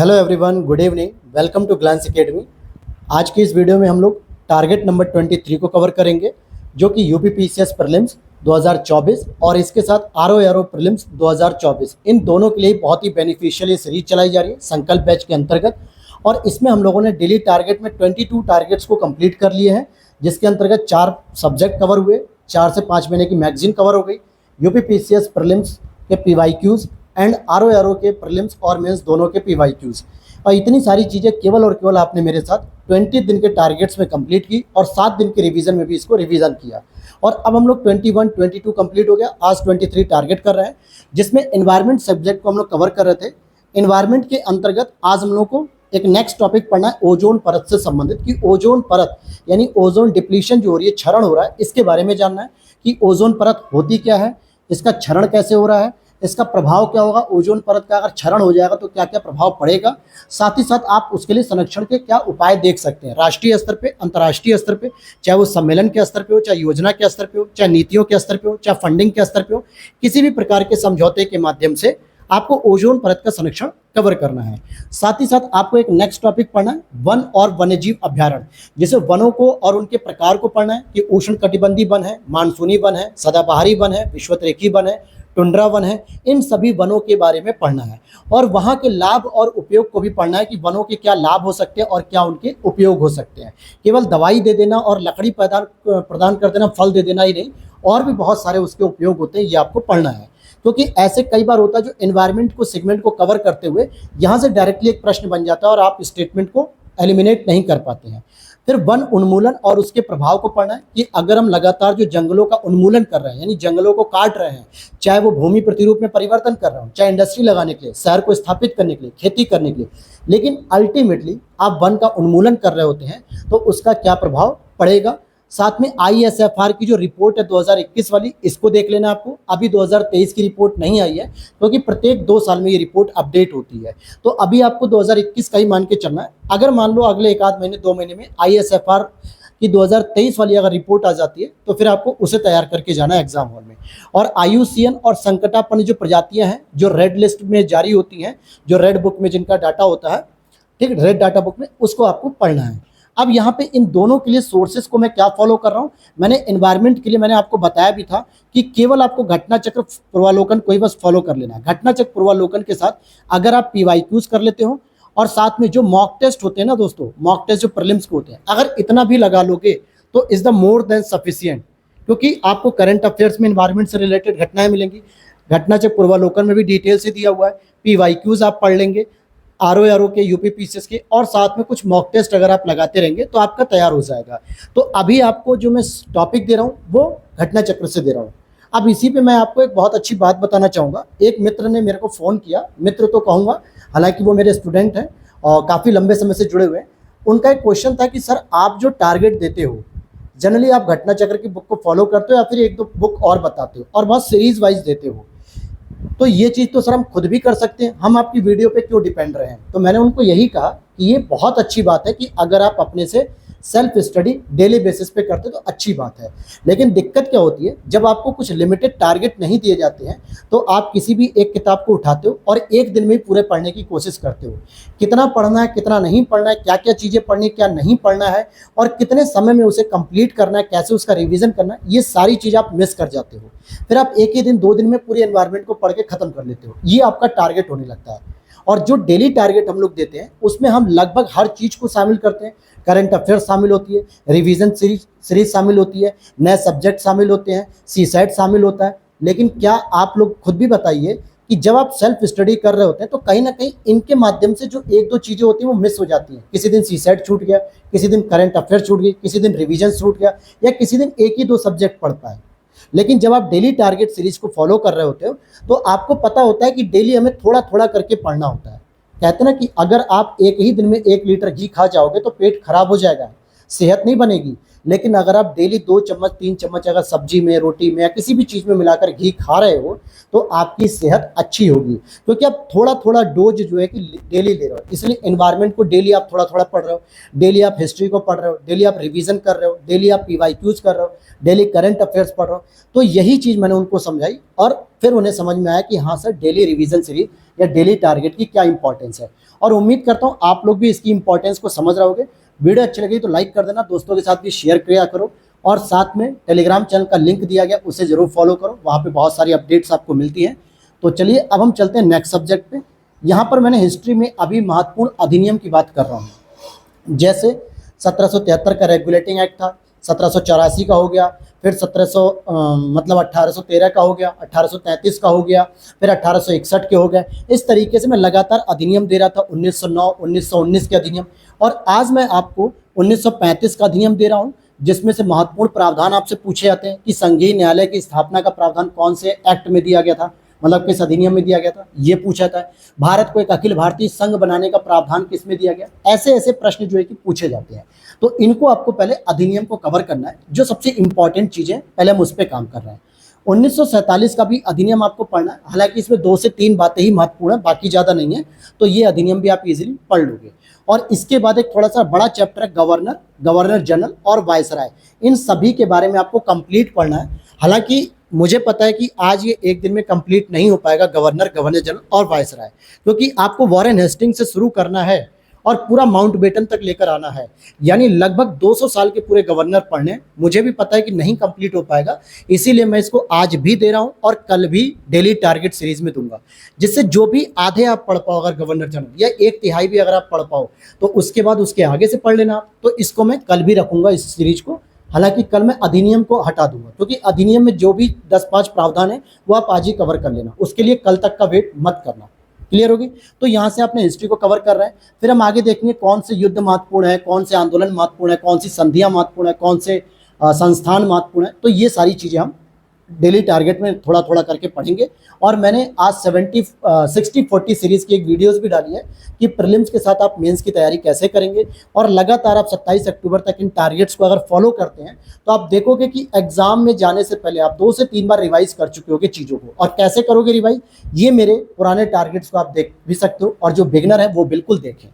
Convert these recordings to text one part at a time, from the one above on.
Hello everyone, good evening. Welcome to Glance academy. आज की इस वीडियो में हम लोग टारगेट नंबर 23 को कवर करेंगे, जो कि यूपीपीसीएस प्रीलिम्स 2024 और इसके साथ आरओ प्रीलिम्स 2024, इन दोनों के लिए बहुत ही बेनिफिशियल ये सीरीज चलाई जा रही है संकल्प बैच के अंतर्गत। और इसमें हम लोगों ने डेली टारगेट में 22 टारगेट्स को कंप्लीट कर लिए हैं, जिसके अंतर्गत 4 सब्जेक्ट कवर हुए, 4 से 5 महीने की मैगजीन कवर हो गई, यूपीपीसीएस प्रीलिम्स के पीवाईक्यूज एंड आरओ के प्रीलिम्स और मेंस दोनों के पीवाईक्यूज। और इतनी सारी चीज़ें केवल और केवल आपने मेरे साथ 20 दिन के टारगेट्स में कंप्लीट की और 7 दिन के रिवीजन में भी इसको रिवीजन किया। और अब हम लोग 21, 22 कंप्लीट हो गया, आज 23 टारगेट कर रहे हैं, जिसमें एनवायरनमेंट सब्जेक्ट को हम लोग कवर कर रहे थे। एनवायरनमेंट के अंतर्गत आज हम लोग को एक नेक्स्ट टॉपिक पढ़ना है ओजोन परत से संबंधित, कि ओजोन परत यानी ओजोन डिप्लीशन जो हो रही है, क्षरण हो रहा है, इसके बारे में जानना है कि ओजोन परत होती क्या है, इसका क्षरण कैसे हो रहा है, इसका प्रभाव क्या होगा, ओजोन परत का अगर क्षरण हो जाएगा तो क्या क्या प्रभाव पड़ेगा। साथ ही साथ आप उसके लिए संरक्षण के क्या उपाय देख सकते हैं राष्ट्रीय स्तर पे, अंतर्राष्ट्रीय स्तर पे, चाहे वो सम्मेलन के स्तर पे हो, चाहे योजना के स्तर पे हो, चाहे नीतियों के स्तर पे हो, चाहे फंडिंग के स्तर पे हो, किसी भी प्रकार के समझौते के माध्यम से आपको ओजोन परत का संरक्षण कवर करना है। साथ ही साथ आपको एक नेक्स्ट टॉपिक पढ़ना है वन और वन्यजीव अभ्यारण्य, जैसे वनों को और उनके प्रकार को पढ़ना है कि उष्णकटिबंधीय वन है, मानसूनी वन है, सदाबहारी वन है, विषुवतरेखी वन है, टुंड्रा वन है, इन सभी वनों के बारे में पढ़ना है। और वहाँ के लाभ और उपयोग को भी पढ़ना है कि वनों के क्या लाभ हो सकते हैं और क्या उनके उपयोग हो सकते हैं। केवल दवाई दे देना और लकड़ी प्रदान कर देना, फल दे देना ही नहीं, और भी बहुत सारे उसके उपयोग होते हैं, ये आपको पढ़ना है। क्योंकि ऐसे कई बार होता है जो एनवायरनमेंट को सेगमेंट को कवर करते हुए यहाँ से डायरेक्टली एक प्रश्न बन जाता है और आप स्टेटमेंट को एलिमिनेट नहीं कर पाते हैं। फिर वन उन्मूलन और उसके प्रभाव को पढ़ना है कि अगर हम लगातार जो जंगलों का उन्मूलन कर रहे हैं, यानी जंगलों को काट रहे हैं, चाहे वो भूमि प्रतिरूप में परिवर्तन कर रहे हो, चाहे इंडस्ट्री लगाने के लिए, शहर को स्थापित करने के लिए, खेती करने के लिए, लेकिन अल्टीमेटली आप वन का उन्मूलन कर रहे होते हैं तो उसका क्या प्रभाव पड़ेगा। साथ में ISFR की जो रिपोर्ट है 2021 वाली, इसको देख लेना आपको। अभी 2023 की रिपोर्ट नहीं आई है, क्योंकि प्रत्येक 2 साल में ये रिपोर्ट अपडेट होती है, तो अभी आपको 2021 का ही मान के चलना है। अगर मान लो अगले 1 आध महीने 2 महीने में ISFR की 2023 वाली अगर रिपोर्ट आ जाती है तो फिर आपको उसे तैयार करके जाना है एग्जाम हॉल में। और IUCN और संकटापन्न जो प्रजातियां हैं जो रेड लिस्ट में जारी होती हैं, जो रेड बुक में जिनका डाटा होता है, ठीक, रेड डाटा बुक में, उसको आपको पढ़ना है। अब यहाँ पे इन दोनों के लिए सोर्सेस को मैं क्या फॉलो कर रहा हूँ, मैंने एनवायरनमेंट के लिए मैंने आपको बताया भी था कि केवल आपको घटना चक्र पूर्वालोकन को ही बस फॉलो कर लेना है। घटना चक्र पूर्वालोकन के साथ अगर आप पीवाईक्यूज कर लेते हो और साथ में जो मॉक टेस्ट होते हैं ना दोस्तों, मॉक टेस्ट जो प्रीलिम्स के होते हैं, अगर इतना भी लगा लोगे तो is the more than sufficient, क्योंकि आपको करंट अफेयर्स में एनवायरनमेंट से रिलेटेड घटनाएं मिलेंगी, घटना चक्र पूर्वालोकन में भी डिटेल से दिया हुआ है, पीवाईक्यूज आप पढ़ लेंगे आरओ के, यूपीपीसीएस के, और साथ में कुछ मॉक टेस्ट अगर आप लगाते रहेंगे तो आपका तैयार हो जाएगा। तो अभी आपको जो मैं टॉपिक दे रहा हूँ वो घटना चक्र से दे रहा हूँ। अब इसी पे मैं आपको एक बहुत अच्छी बात बताना चाहूँगा। एक मित्र ने मेरे को फ़ोन किया, मित्र तो कहूँगा, हालांकि वो मेरे स्टूडेंट हैं और काफ़ी लंबे समय से जुड़े हुए हैं। उनका एक क्वेश्चन था कि सर आप जो टारगेट देते हो, जनरली आप घटना चक्र की बुक को फॉलो करते हो या फिर 1-2 बुक और बताते हो और बहुत सीरीज वाइज देते हो, तो ये चीज़ तो सर हम खुद भी कर सकते हैं, हम आपकी वीडियो पे क्यों डिपेंड रहे हैं। तो मैंने उनको यही कहा कि ये बहुत अच्छी बात है कि अगर आप अपने से सेल्फ स्टडी डेली बेसिस पे करते तो अच्छी बात है। लेकिन दिक्कत क्या होती है, जब आपको कुछ लिमिटेड टारगेट नहीं दिए जाते हैं तो आप किसी भी एक किताब को उठाते हो और एक दिन में ही पूरे पढ़ने की कोशिश करते हो। कितना पढ़ना है, कितना नहीं पढ़ना है, क्या क्या चीज़ें पढ़नी, क्या नहीं पढ़ना है, और कितने समय में उसे कंप्लीट करना है, कैसे उसका रिविज़न करना है, ये सारी चीज़ आप मिस कर जाते हो। फिर आप एक ही दिन 2 दिन में पूरे एनवायरनमेंट को पढ़ के ख़त्म कर लेते हो, ये आपका टारगेट होने लगता है। और जो डेली टारगेट हम लोग देते हैं उसमें हम लगभग हर चीज़ को शामिल करते हैं। करंट अफेयर्स शामिल होती है, रिवीजन सीरीज शामिल होती है, नए सब्जेक्ट शामिल होते हैं, सीसेट शामिल होता है। लेकिन क्या आप लोग खुद भी बताइए कि जब आप सेल्फ स्टडी कर रहे होते हैं तो कहीं ना कहीं इनके माध्यम से जो 1-2 चीज़ें होती हैं वो मिस हो जाती हैं। किसी दिन सीसेट छूट गया, किसी दिन करंट अफेयर छूट गई, किसी दिन रिवीजन छूट गया, या किसी दिन 1 ही 2 सब्जेक्ट पढ़ पाए। लेकिन जब आप डेली टारगेट सीरीज को फॉलो कर रहे होते हो तो आपको पता होता है कि डेली हमें थोड़ा थोड़ा करके पढ़ना होता है। कहते हैं ना कि अगर आप एक ही दिन में 1 लीटर घी खा जाओगे तो पेट खराब हो जाएगा, सेहत नहीं बनेगी। लेकिन अगर आप डेली 2 चम्मच 3 चम्मच अगर सब्जी में, रोटी में या किसी भी चीज़ में मिलाकर घी खा रहे हो तो आपकी सेहत अच्छी होगी, क्योंकि आप थोड़ा थोड़ा डोज जो है कि डेली ले रहे हो। इसलिए एनवायरनमेंट को डेली आप थोड़ा थोड़ा पढ़ रहे हो, डेली आप हिस्ट्री को पढ़ रहे हो, डेली आप रिवीजन कर रहे हो, डेली आप PYQs कर रहे हो, डेली करंट अफेयर्स पढ़ रहे हो। तो यही चीज़ मैंने उनको समझाई और फिर उन्हें समझ में आया कि हाँ सर, डेली रिवीजन सीरीज या डेली टारगेट की क्या इंपॉर्टेंस है। और उम्मीद करता हूँ आप लोग भी इसकी इंपॉर्टेंस को समझ रहोगे। वीडियो अच्छी लगी तो लाइक कर देना, दोस्तों के साथ भी शेयर किया करो, और साथ में टेलीग्राम चैनल का लिंक दिया गया उसे जरूर फॉलो करो, वहाँ पे बहुत सारी अपडेट्स आपको मिलती हैं। तो चलिए अब हम चलते हैं नेक्स्ट सब्जेक्ट पे। यहाँ पर मैंने हिस्ट्री में अभी महत्वपूर्ण अधिनियम की बात कर रहा हूँ। जैसे 1773 का रेगुलेटिंग एक्ट था, 1784 का हो गया, फिर 1813 का हो गया, 1833 का हो गया, फिर 1861 के हो गए। इस तरीके से मैं लगातार अधिनियम दे रहा था, 1909, 1919 के अधिनियम, और आज मैं आपको 1935 का अधिनियम दे रहा हूँ, जिसमें से महत्वपूर्ण प्रावधान आपसे पूछे जाते हैं कि संघीय न्यायालय की स्थापना का प्रावधान कौन से एक्ट में दिया गया था, मतलब किस अधिनियम में दिया गया था, ये पूछा था। भारत को एक अखिल भारतीय संघ बनाने का प्रावधान किस में दिया गया। ऐसे ऐसे प्रश्न जो है कि पूछे जाते हैं। तो इनको आपको पहले अधिनियम को कवर करना है, जो सबसे इंपॉर्टेंट चीज़ें पहले हम उस पर काम कर रहे हैं। 1947 का भी अधिनियम आपको पढ़ना है, हालांकि इसमें 2 से 3 बातें ही महत्वपूर्ण है, बाकी ज़्यादा नहीं है। तो ये अधिनियम भी आप इजीली पढ़ लोगे। और इसके बाद एक थोड़ा सा बड़ा चैप्टर है गवर्नर, गवर्नर जनरल और वायसराय। इन सभी के बारे में आपको कंप्लीट पढ़ना है। हालांकि मुझे पता है कि आज ये एक दिन में कंप्लीट नहीं हो पाएगा, गवर्नर, गवर्नर जनरल और वायसराय, क्योंकि आपको वॉरेन हेस्टिंग से शुरू करना है और पूरा माउंटबेटन तक लेकर आना है, यानी लगभग 200 साल के पूरे गवर्नर पढ़ने। मुझे भी पता है कि नहीं कंप्लीट हो पाएगा, इसीलिए मैं इसको आज भी दे रहा हूं और कल भी डेली टारगेट सीरीज में दूंगा, जिससे जो भी आधे आप पढ़ पाओ अगर गवर्नर जनरल, या 1/3 भी अगर आप पढ़ पाओ, तो उसके बाद उसके आगे से पढ़ लेना। तो इसको मैं कल भी रखूंगा इस सीरीज को। हालांकि कल मैं अधिनियम को हटा दूंगा, क्योंकि अधिनियम में जो भी 10-5 प्रावधान है वो आप आज ही कवर कर लेना, उसके लिए कल तक का वेट मत करना। क्लियर होगी। तो यहाँ से आपने हिस्ट्री को कवर कर रहे हैं, फिर हम आगे देखेंगे कौन से युद्ध महत्वपूर्ण है, कौन से आंदोलन महत्वपूर्ण है, कौन सी संधियां महत्वपूर्ण है, कौन से संस्थान महत्वपूर्ण है। तो ये सारी चीज़ें हम डेली टारगेट में थोड़ा थोड़ा करके पढ़ेंगे। और मैंने आज 60-40 सीरीज़ की एक वीडियोस भी डाली है कि प्रीलिम्स के साथ आप मेंस की तैयारी कैसे करेंगे। और लगातार आप 27 अक्टूबर तक इन टारगेट्स को अगर फॉलो करते हैं तो आप देखोगे कि एग्जाम में जाने से पहले आप 2 से 3 बार रिवाइज कर चुके होगे चीज़ों को। और कैसे करोगे रिवाइज, ये मेरे पुराने टारगेट्स को आप देख भी सकते हो, और जो बिगनर है वो बिल्कुल देखें।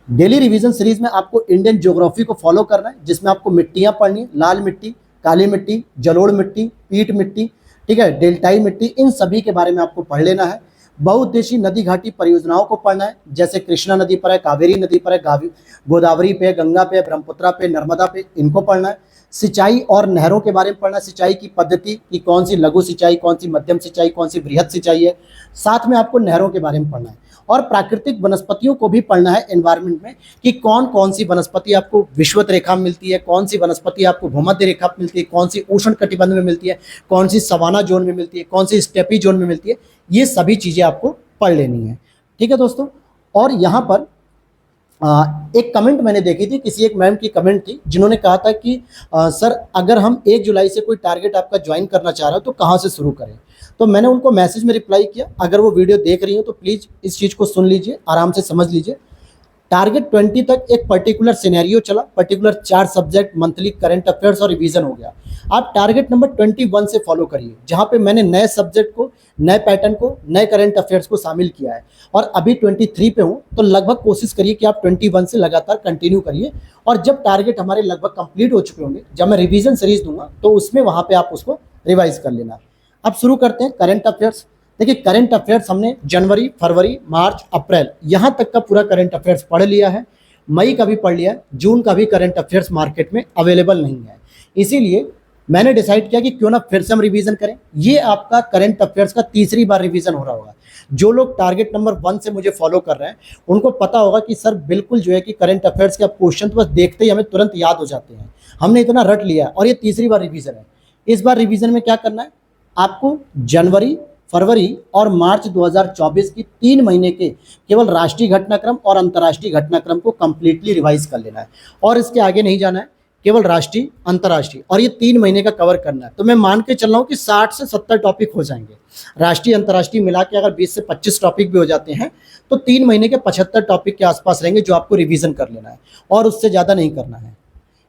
डेली रिवीजन सीरीज में आपको इंडियन ज्योग्राफी को फॉलो करना है, जिसमें आपको मिट्टियाँ पढ़नी है, लाल मिट्टी, काली मिट्टी, जलोढ़ मिट्टी, पीट मिट्टी, ठीक है, डेल्टाई मिट्टी, इन सभी के बारे में आपको पढ़ लेना है। बहुउद्देशीय नदी घाटी परियोजनाओं को पढ़ना है, जैसे कृष्णा नदी पर है, कावेरी नदी पर है, गोदावरी पे, गंगा पे, ब्रह्मपुत्रा पे, नर्मदा पे, इनको पढ़ना है। सिंचाई और नहरों के बारे में पढ़ना है, सिंचाई की पद्धति कि कौन सी लघु सिंचाई, कौन सी मध्यम सिंचाई, कौन सी बृहद सिंचाई है। साथ में आपको नहरों के बारे में पढ़ना है। और प्राकृतिक वनस्पतियों को भी पढ़ना है एनवायरनमेंट में, कि कौन कौन सी वनस्पति आपको विषुवत रेखा में मिलती है, कौन सी वनस्पति आपको भूमध्य रेखा में मिलती है, कौन सी उष्ण कटिबंध में मिलती है, कौन सी सवाना जोन में मिलती है, कौन सी स्टेपी जोन में मिलती है। ये सभी चीज़ें आपको पढ़ लेनी है, ठीक है दोस्तों। और यहाँ पर एक कमेंट मैंने देखी थी, किसी एक मैम की कमेंट थी जिन्होंने कहा था कि सर अगर हम 1 जुलाई से कोई टारगेट आपका ज्वाइन करना चाह रहे हो तो कहाँ से शुरू करें। तो मैंने उनको मैसेज में रिप्लाई किया, अगर वो वीडियो देख रही हो तो प्लीज़ इस चीज़ को सुन लीजिए, आराम से समझ लीजिए। टारगेट 20 तक एक पर्टिकुलर सिनेरियो चला, particular 4 subject, monthly, current affairs और रिवीजन हो गया। आप टारगेट नंबर 21 से फॉलो करिए, जहाँ पे मैंने नए सब्जेक्ट को, नए पैटर्न को, नए करंट अफेयर्स को शामिल किया है। और अभी 23 पे हूँ, तो लगभग कोशिश करिए कि आप 21 से लगातार कंटिन्यू करिए। और जब टारगेट हमारे लगभग कंप्लीट हो चुके होंगे, जब मैं रिवीजन सीरीज दूंगा तो उसमें वहाँ पे आप उसको रिवाइज कर लेना। अब शुरू करते हैं करंट अफेयर्स। देखिए करंट अफेयर्स हमने जनवरी, फरवरी, मार्च, अप्रैल यहाँ तक का पूरा करंट अफेयर्स पढ़ लिया है। मई का भी पढ़ लिया है, जून का भी करंट अफेयर्स मार्केट में अवेलेबल नहीं है। इसीलिए मैंने डिसाइड किया कि क्यों ना फिर से हम रिवीजन करें। ये आपका करंट अफेयर्स का तीसरी बार रिवीजन हो रहा होगा। जो लोग टारगेट नंबर 1 से मुझे फॉलो कर रहे हैं उनको पता होगा कि सर बिल्कुल जो है कि करंट अफेयर्स के क्वेश्चन तो बस देखते ही हमें तुरंत याद हो जाते हैं, हमने इतना रट लिया है। और ये तीसरी बार रिवीजन है। इस बार रिवीजन में क्या करना है, आपको जनवरी, फरवरी और मार्च 2024 की 3 महीने के केवल राष्ट्रीय घटनाक्रम और अंतर्राष्ट्रीय घटनाक्रम को कंप्लीटली रिवाइज कर लेना है। और इसके आगे नहीं जाना है, केवल राष्ट्रीय, अंतर्राष्ट्रीय, और ये 3 महीने का कवर करना है। तो मैं मान के चल रहा हूँ कि 60 से 70 टॉपिक हो जाएंगे। राष्ट्रीय, अंतर्राष्ट्रीय मिला के अगर 20 से 25 टॉपिक भी हो जाते हैं तो 3 महीने के 75 टॉपिक के आसपास रहेंगे, जो आपको रिवीजन कर लेना है और उससे ज़्यादा नहीं करना है।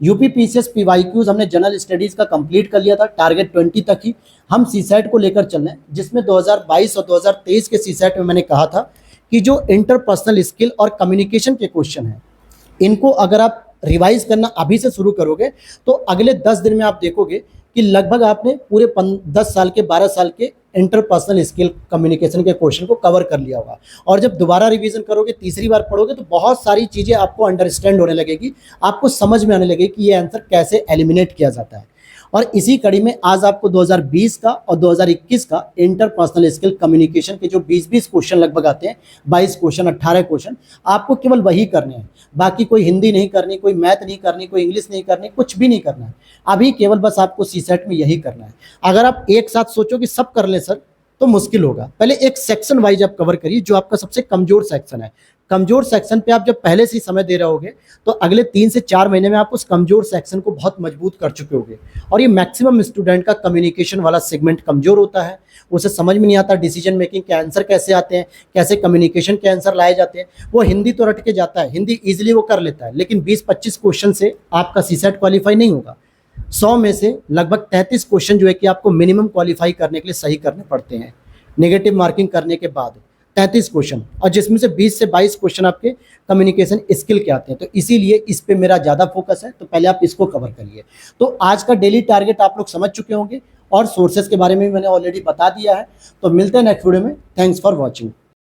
यूपी पीसीएस पीवाईक्यूज हमने जनरल स्टडीज का कंप्लीट कर लिया था, टारगेट 20 तक ही। हम सीसेट को लेकर चल रहे हैं, जिसमें 2022 और 2023 के सीसेट में मैंने कहा था कि जो इंटरपर्सनल स्किल और कम्युनिकेशन के क्वेश्चन हैं, इनको अगर आप रिवाइज करना अभी से शुरू करोगे तो अगले 10 दिन में आप देखोगे कि लगभग आपने पूरे 10 साल के 12 साल के इंटरपर्सनल स्किल कम्युनिकेशन के क्वेश्चन को कवर कर लिया होगा। और जब दोबारा रिवीजन करोगे, तीसरी बार पढ़ोगे, तो बहुत सारी चीज़ें आपको अंडरस्टैंड होने लगेगी, आपको समझ में आने लगेगी कि ये आंसर कैसे एलिमिनेट किया जाता है। और इसी कड़ी में आज आपको 2020 का और 2021 का इंटरपर्सनल स्किल कम्युनिकेशन के जो 20-20 क्वेश्चन लगभग आते हैं, 22 क्वेश्चन, 18 क्वेश्चन, आपको केवल वही करने हैं। बाकी कोई हिंदी नहीं करनी, कोई मैथ नहीं करनी, कोई इंग्लिश नहीं करनी, कुछ भी नहीं करना है। अभी केवल बस आपको सीसेट में यही करना है। अगर आप एक साथ सोचो कि सब कर ले सर, तो मुश्किल होगा। पहले एक सेक्शन वाइज आप कवर करिए, जो आपका सबसे कमजोर सेक्शन है। कमजोर सेक्शन पे आप जब पहले से ही समय दे रहे होगे, तो अगले 3 से 4 महीने में आप उस कमजोर सेक्शन को बहुत मजबूत कर चुके होगे। और ये मैक्सिमम स्टूडेंट का कम्युनिकेशन वाला सेगमेंट कमजोर होता है, उसे समझ में नहीं आता डिसीजन मेकिंग के आंसर कैसे आते हैं, कैसे कम्युनिकेशन के आंसर लाए जाते हैं। वो हिंदी तो रट के जाता है, हिंदी ईजिली वो कर लेता है, लेकिन 20-25 क्वेश्चन से आपका सीसेट क्वालिफाई नहीं होगा। 100 में से लगभग 33 क्वेश्चन जो है कि आपको मिनिमम क्वालिफाई करने के लिए सही करने पड़ते हैं, नेगेटिव मार्किंग करने के बाद 33 क्वेश्चन, और जिसमें से 20 से 22 क्वेश्चन आपके कम्युनिकेशन स्किल के आते हैं। तो इसीलिए इस पे मेरा ज़्यादा फोकस है, तो पहले आप इसको कवर करिए। तो आज का डेली टारगेट आप लोग समझ चुके होंगे, और सोर्सेज के बारे में भी मैंने ऑलरेडी बता दिया है। तो मिलते हैं नेक्स्ट वीडियो में। Thanks for watching.